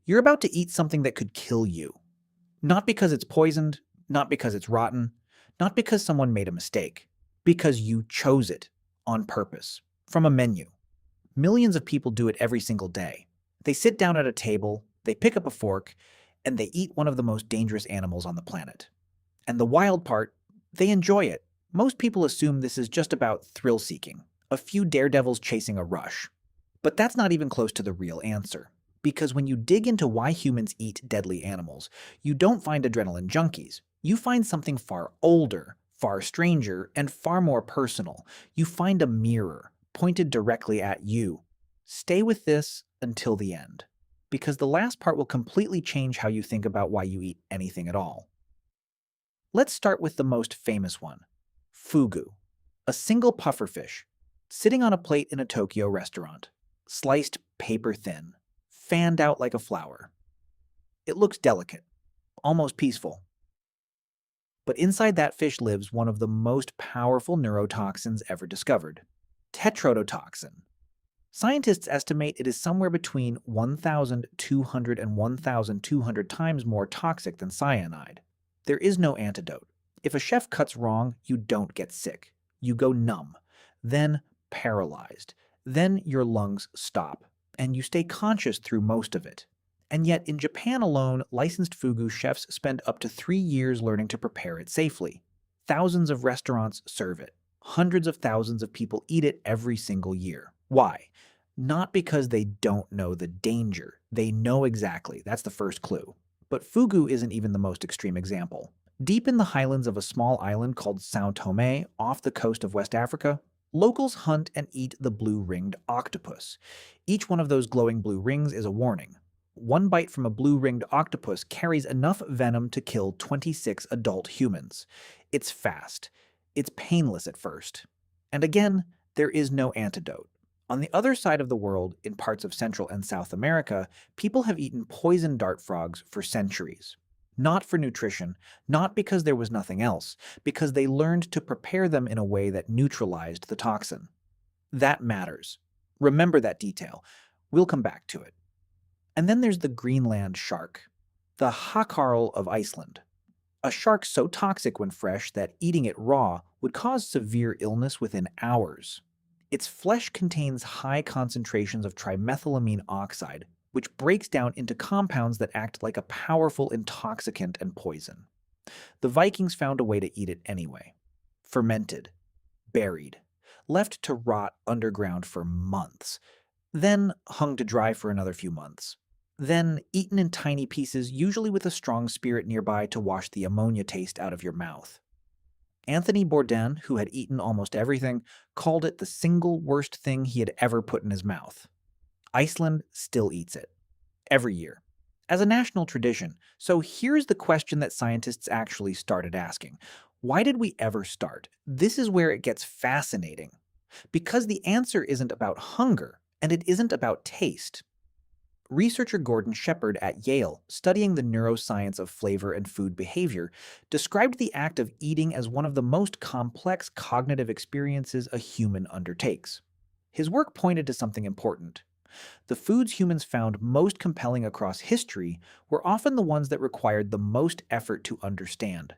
You're about to eat something that could kill you. Not because it's poisoned, not because it's rotten, not because someone made a mistake, because you chose it on purpose from a menu. Millions of people do it every single day. They sit down at a table, they pick up a fork, and they eat one of the most dangerous animals on the planet. And the wild part, they enjoy it. Most people assume this is just about thrill seeking, a few daredevils chasing a rush. But that's not even close to the real answer. Because when you dig into why humans eat deadly animals, you don't find adrenaline junkies. You find something far older, far stranger, and far more personal. You find a mirror pointed directly at you. Stay with this until the end, because the last part will completely change how you think about why you eat anything at all. Let's start with the most famous one, fugu, a single pufferfish, sitting on a plate in a Tokyo restaurant, sliced paper thin, fanned out like a flower. It looks delicate, almost peaceful. But inside that fish lives one of the most powerful neurotoxins ever discovered, tetrodotoxin. Scientists estimate it is somewhere between 1,200 and 1,200 times more toxic than cyanide. There is no antidote. If a chef cuts wrong, you don't get sick. You go numb, then paralyzed. Then your lungs stop, and you stay conscious through most of it. And yet, in Japan alone, licensed fugu chefs spend up to 3 years learning to prepare it safely. Thousands of restaurants serve it. Hundreds of thousands of people eat it every single year. Why? Not because they don't know the danger. They know exactly. That's the first clue. But fugu isn't even the most extreme example. Deep in the highlands of a small island called São Tomé, off the coast of West Africa, locals hunt and eat the blue-ringed octopus. Each one of those glowing blue rings is a warning. One bite from a blue-ringed octopus carries enough venom to kill 26 adult humans. It's fast. It's painless at first. And again, there is no antidote. On the other side of the world, in parts of Central and South America, people have eaten poison dart frogs for centuries. Not for nutrition, not because there was nothing else, because they learned to prepare them in a way that neutralized the toxin. That matters. Remember that detail. We'll come back to it. And then there's the Greenland shark, the hakarl of Iceland. A shark so toxic when fresh that eating it raw would cause severe illness within hours. Its flesh contains high concentrations of trimethylamine oxide, which breaks down into compounds that act like a powerful intoxicant and poison. The Vikings found a way to eat it anyway. Fermented, buried, left to rot underground for months, then hung to dry for another few months. Then eaten in tiny pieces, usually with a strong spirit nearby to wash the ammonia taste out of your mouth. Anthony Bourdain, who had eaten almost everything, called it the single worst thing he had ever put in his mouth. Iceland still eats it. Every year. As a national tradition. So here's the question that scientists actually started asking. Why did we ever start? This is where it gets fascinating. Because the answer isn't about hunger, and it isn't about taste. Researcher Gordon Shepherd at Yale, studying the neuroscience of flavor and food behavior, described the act of eating as one of the most complex cognitive experiences a human undertakes. His work pointed to something important. The foods humans found most compelling across history were often the ones that required the most effort to understand,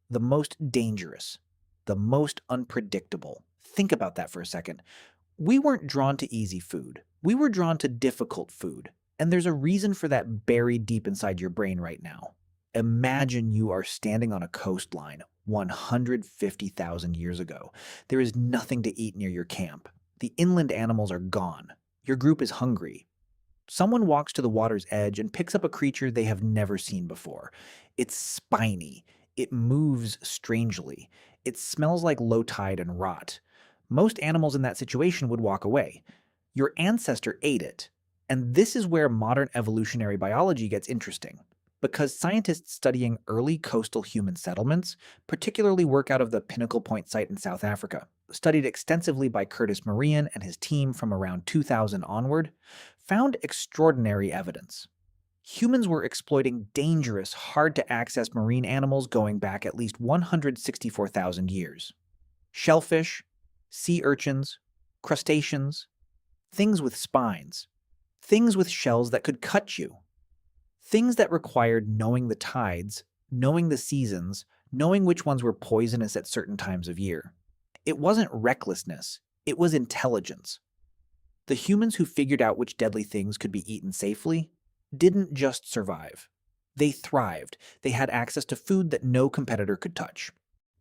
the most dangerous, the most unpredictable. Think about that for a second. We weren't drawn to easy food. We were drawn to difficult food. And there's a reason for that buried deep inside your brain right now. Imagine you are standing on a coastline 150,000 years ago. There is nothing to eat near your camp. The inland animals are gone. Your group is hungry. Someone walks to the water's edge and picks up a creature they have never seen before. It's spiny. It moves strangely. It smells like low tide and rot. Most animals in that situation would walk away. Your ancestor ate it. And this is where modern evolutionary biology gets interesting, because scientists studying early coastal human settlements, particularly work out of the Pinnacle Point site in South Africa, studied extensively by Curtis Marian and his team from around 2000 onward, found extraordinary evidence. Humans were exploiting dangerous, hard-to-access marine animals going back at least 164,000 years. Shellfish, sea urchins, crustaceans, things with spines. Things with shells that could cut you. Things that required knowing the tides, knowing the seasons, knowing which ones were poisonous at certain times of year. It wasn't recklessness, it was intelligence. The humans who figured out which deadly things could be eaten safely didn't just survive. They thrived. They had access to food that no competitor could touch.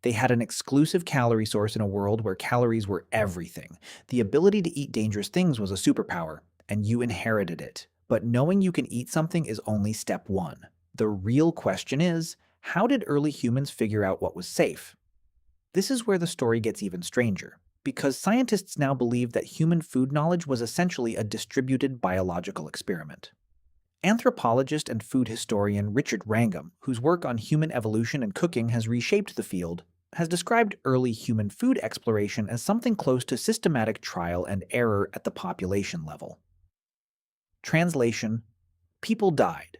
They had an exclusive calorie source in a world where calories were everything. The ability to eat dangerous things was a superpower, and you inherited it. But knowing you can eat something is only step one. The real question is, how did early humans figure out what was safe? This is where the story gets even stranger, because scientists now believe that human food knowledge was essentially a distributed biological experiment. Anthropologist and food historian Richard Wrangham, whose work on human evolution and cooking has reshaped the field, has described early human food exploration as something close to systematic trial and error at the population level. Translation: people died.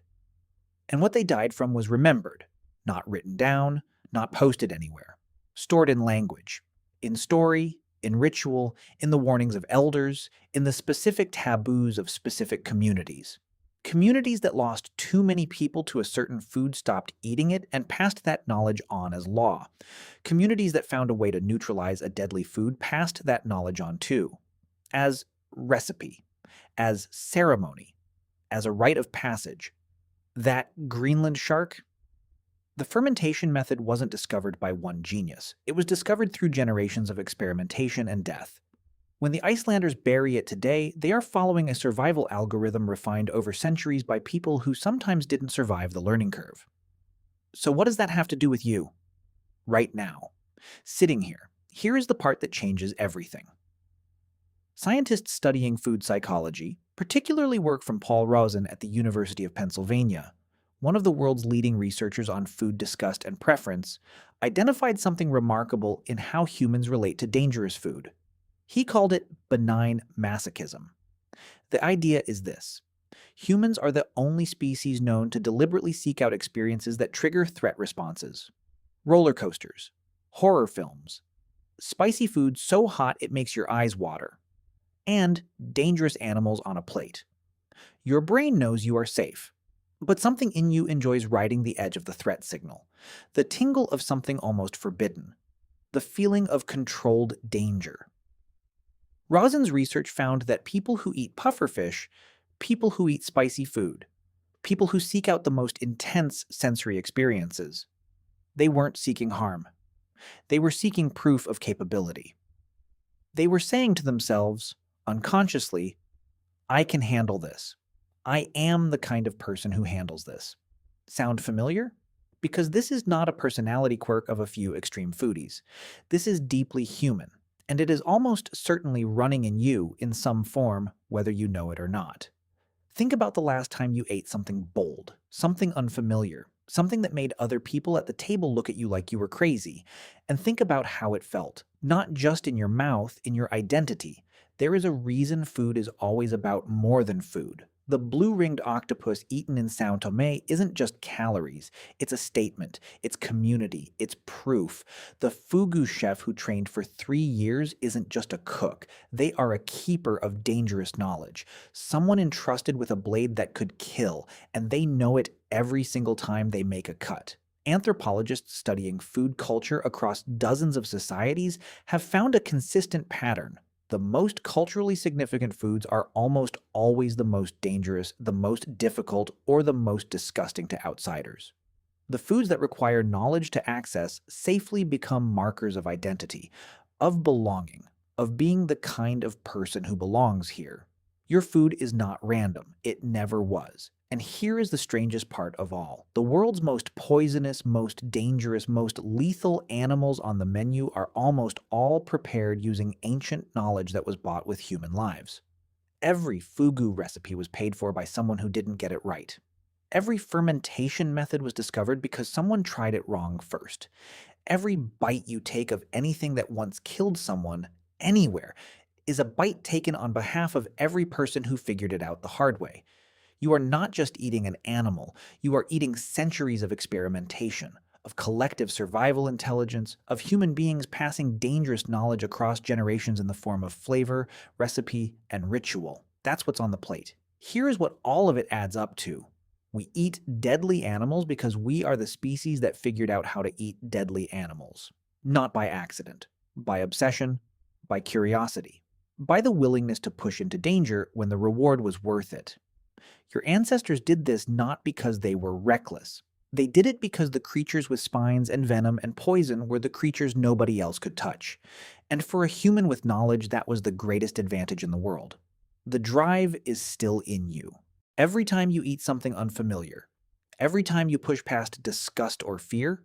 And what they died from was remembered, not written down, not posted anywhere. Stored in language, in story, in ritual, in the warnings of elders, in the specific taboos of specific communities. Communities that lost too many people to a certain food stopped eating it and passed that knowledge on as law. Communities that found a way to neutralize a deadly food passed that knowledge on too, as recipe, as ceremony, as a rite of passage. That Greenland shark? The fermentation method wasn't discovered by one genius. It was discovered through generations of experimentation and death. When the Icelanders bury it today, they are following a survival algorithm refined over centuries by people who sometimes didn't survive the learning curve. So what does that have to do with you? Right now. Sitting here. Here is the part that changes everything. Scientists studying food psychology, particularly work from Paul Rosen at the University of Pennsylvania, one of the world's leading researchers on food disgust and preference, identified something remarkable in how humans relate to dangerous food. He called it benign masochism. The idea is this: humans are the only species known to deliberately seek out experiences that trigger threat responses. Roller coasters, horror films, spicy food so hot it makes your eyes water, and dangerous animals on a plate. Your brain knows you are safe, but something in you enjoys riding the edge of the threat signal, the tingle of something almost forbidden, the feeling of controlled danger. Rosen's research found that people who eat pufferfish, people who eat spicy food, people who seek out the most intense sensory experiences, they weren't seeking harm. They were seeking proof of capability. They were saying to themselves, unconsciously, I can handle this. I am the kind of person who handles this. Sound familiar? Because this is not a personality quirk of a few extreme foodies. This is deeply human, and it is almost certainly running in you in some form, whether you know it or not. Think about the last time you ate something bold, something unfamiliar, something that made other people at the table look at you like you were crazy, and think about how it felt, not just in your mouth, in your identity. There is a reason food is always about more than food. The blue-ringed octopus eaten in São Tomé isn't just calories. It's a statement. It's community. It's proof. The fugu chef who trained for 3 years isn't just a cook. They are a keeper of dangerous knowledge. Someone entrusted with a blade that could kill, and they know it every single time they make a cut. Anthropologists studying food culture across dozens of societies have found a consistent pattern. The most culturally significant foods are almost always the most dangerous, the most difficult, or the most disgusting to outsiders. The foods that require knowledge to access safely become markers of identity, of belonging, of being the kind of person who belongs here. Your food is not random. It never was. And here is the strangest part of all. The world's most poisonous, most dangerous, most lethal animals on the menu are almost all prepared using ancient knowledge that was bought with human lives. Every fugu recipe was paid for by someone who didn't get it right. Every fermentation method was discovered because someone tried it wrong first. Every bite you take of anything that once killed someone, anywhere, is a bite taken on behalf of every person who figured it out the hard way. You are not just eating an animal, you are eating centuries of experimentation, of collective survival intelligence, of human beings passing dangerous knowledge across generations in the form of flavor, recipe, and ritual. That's what's on the plate. Here is what all of it adds up to. We eat deadly animals because we are the species that figured out how to eat deadly animals. Not by accident, by obsession, by curiosity, by the willingness to push into danger when the reward was worth it. Your ancestors did this not because they were reckless. They did it because the creatures with spines and venom and poison were the creatures nobody else could touch. And for a human with knowledge, that was the greatest advantage in the world. The drive is still in you. Every time you eat something unfamiliar, every time you push past disgust or fear,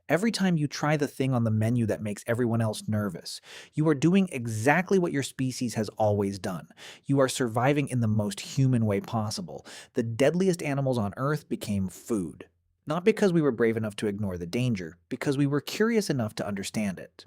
every time you try the thing on the menu that makes everyone else nervous, you are doing exactly what your species has always done. You are surviving in the most human way possible. The deadliest animals on Earth became food. Not because we were brave enough to ignore the danger, because we were curious enough to understand it.